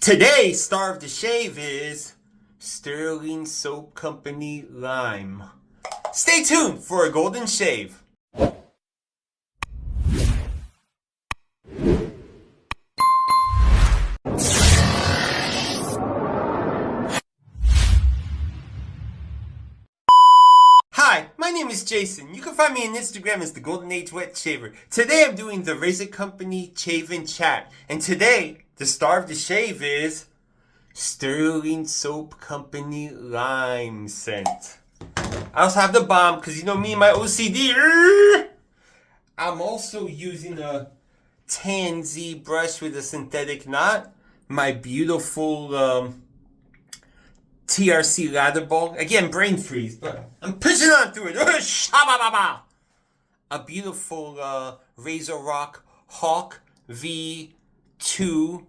Today's star of the shave is Stirling Soap Company Lime. Stay tuned for a golden shave. Hi, my name is Jason. You can find me on Instagram as the Golden Age Wet Shaver. Today I'm doing the RazoRock Company Shave and Chat. And today, the star of the shave is Stirling Soap Company Lime Scent. I also have the Balm, because you know me and my OCD. I'm also using a TanZ brush with a synthetic knot. My beautiful TRC lather ball. Again, brain freeze, but I'm pushing on through it. A beautiful RazoRock Hawk V2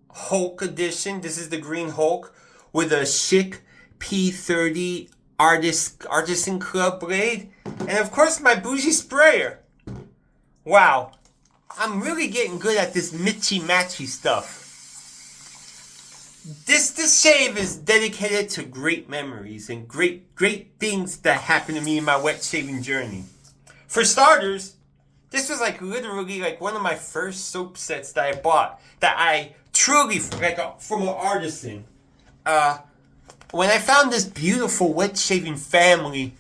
Hulk edition. This is the green Hulk with a Schick P30 Artisan Club blade. And of course my bougie sprayer. Wow. I'm really getting good at this mitchy-matchy stuff. This shave is dedicated to great memories and great things that happened to me in my wet shaving journey. For starters, this was literally one of my first soap sets that I bought, that I truly, from an artisan. When I found this beautiful wet shaving family,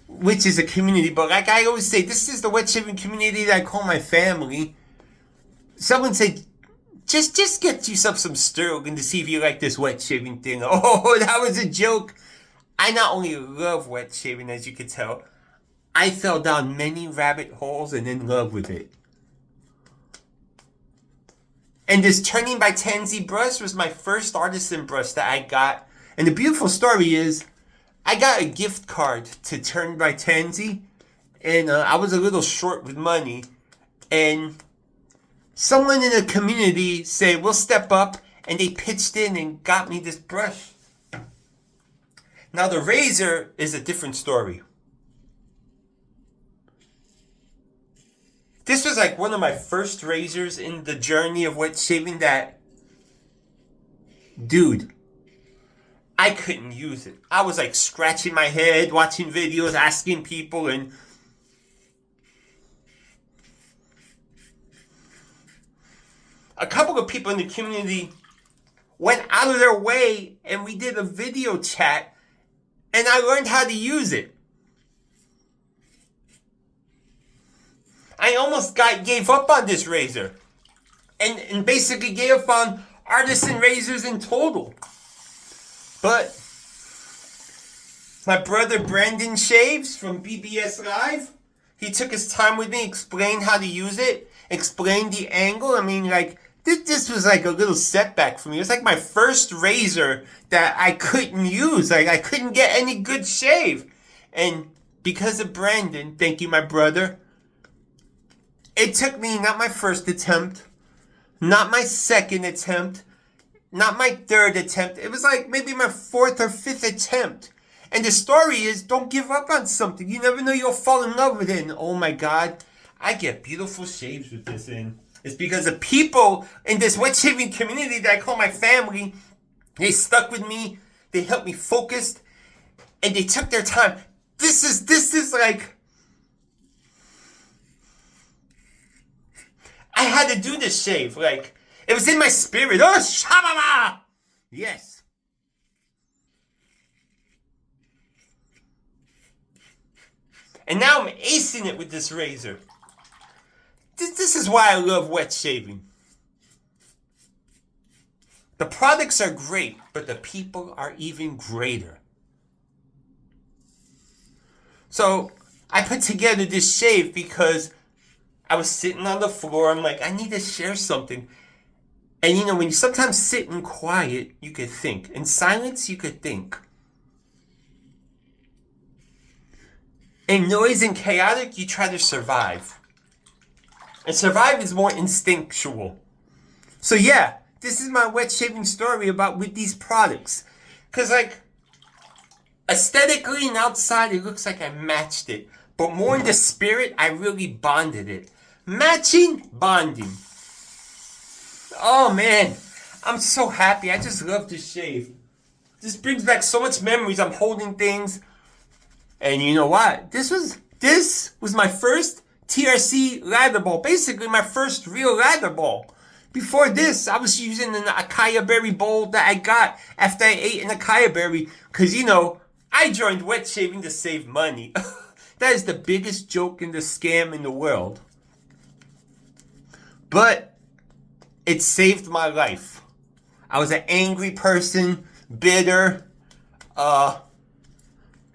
which is a community, but like I always say, this is the wet shaving community that I call my family. Someone said, Just get yourself some Stirling to see if you like this wet shaving thing. Oh, that was a joke. I not only love wet shaving, as you can tell, I fell down many rabbit holes and in love with it. And this Turning by TanZ brush was my first artisan brush that I got. And the beautiful story is, I got a gift card to Turn by TanZ, and I was a little short with money, and someone in the community said, we'll step up, and they pitched in and got me this brush. Now the razor is a different story. This was one of my first razors in the journey of wet shaving that, dude, I couldn't use it. I was scratching my head, watching videos, asking people, and a couple of people in the community went out of their way and we did a video chat and I learned how to use it. I almost gave up on this razor and basically gave up on artisan razors in total. But my brother Brandon Shaves from BBS Live, he took his time with me, explained how to use it, explained the angle. I mean, this was a little setback for me. It was my first razor that I couldn't use. I couldn't get any good shave. And because of Brandon, thank you, my brother, it took me not my first attempt, not my second attempt, not my third attempt. It was maybe my fourth or fifth attempt. And the story is, don't give up on something. You never know, you'll fall in love with it. And oh my God, I get beautiful shaves with this in. It's because the people in this wet shaving community that I call my family, they stuck with me, they helped me focus, and they took their time. This is I had to do this shave. It was in my spirit. Oh, shababa! Yes. And now I'm acing it with this razor. This is why I love wet shaving. The products are great, but the people are even greater. So I put together this shave because I was sitting on the floor. I'm I need to share something. And when you sometimes sit in quiet, you could think. In silence, you could think. In noise and chaotic, you try to survive. And survive is more instinctual. So yeah, this is my wet shaving story with these products. Because aesthetically and outside, it looks like I matched it. But more in the spirit, I really bonded it. Matching, bonding. Oh man, I'm so happy. I just love to shave. This brings back so much memories. I'm holding things. And you know what? This was my first TRC lather ball. Basically, my first real lather ball. Before this, I was using an acai berry bowl that I got after I ate an acai berry. Because, you know, I joined wet shaving to save money. That is the biggest joke and the scam in the world. But it saved my life. I was an angry person, bitter,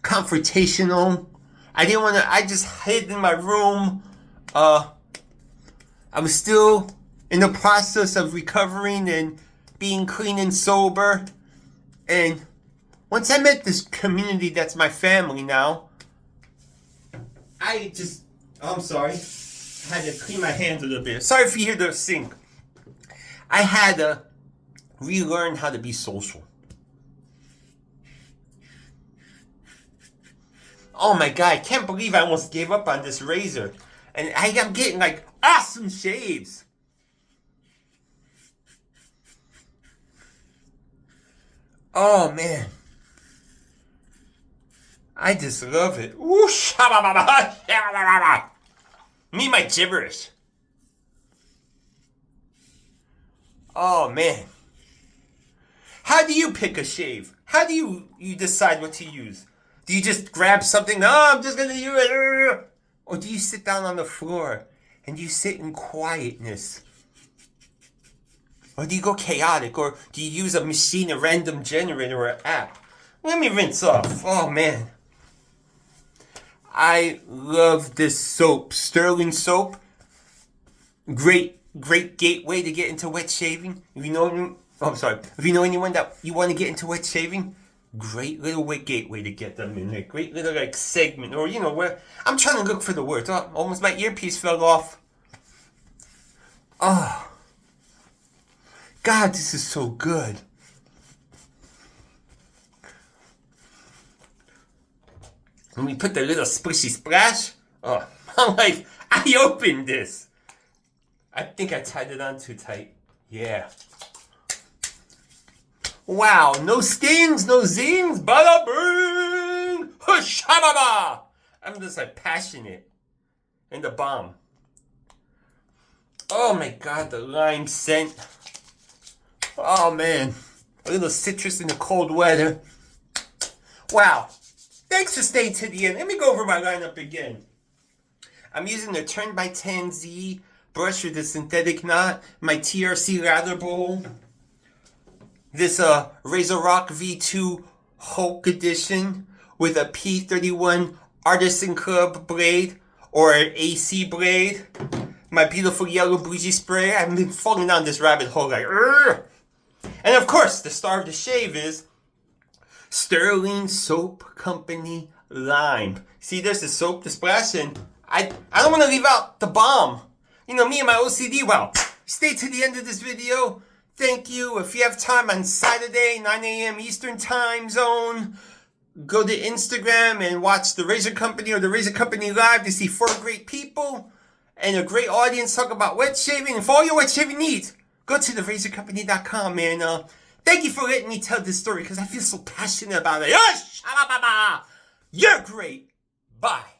confrontational. I just hid in my room. I was still in the process of recovering and being clean and sober. And once I met this community that's my family now, I'm sorry. I had to clean my hands a little bit. Sorry if you hear the sink. I had to relearn how to be social. Oh my god, I can't believe I almost gave up on this razor. And I'm getting like awesome shaves. Oh man. I just love it. Whoosh! Me my gibberish. Oh man. How do you pick a shave? How do you decide what to use? Do you just grab something? Oh, I'm just gonna use it. Or do you sit down on the floor and you sit in quietness? Or do you go chaotic? Or do you use a machine, a random generator, or an app? Let me rinse off. Oh man. I love this soap. Stirling soap. Great gateway to get into wet shaving. If you know anyone that you want to get into wet shaving, great little gateway to get them in there. Great little like segment, or you know where I'm trying to look for the words. Oh, almost my earpiece fell off. Oh, God, this is so good. When we put the little splishy splash, oh, I'm like, I opened this. I think I tied it on too tight. Yeah. Wow, no stings, no zings, bada bing, hushababa. I'm just like passionate. And the Balm. Oh my God, the lime scent. Oh man, a little citrus in the cold weather. Wow. Thanks for staying to the end. Let me go over my lineup again. I'm using the Turn by TanZ brush with a synthetic knot, my TRC lather bowl, this RazoRock V2 Hulk edition with a P31 Artisan Club blade or an AC blade, my beautiful yellow bougie spray. I've been falling down this rabbit hole like, Urgh! And of course, the star of the shave is Stirling Soap Company Lime. See, there's the soap, the splash, and I don't want to leave out the Balm. You know, me and my OCD. Well, stay to the end of this video. Thank you. If you have time on Saturday, 9 a.m. Eastern Time Zone, go to Instagram and watch the Razor Company or the Razor Company Live to see 4 great people and a great audience talk about wet shaving. And for all your wet shaving needs, go to therazorcompany.com, man. Thank you for letting me tell this story because I feel so passionate about it. You're great. Bye.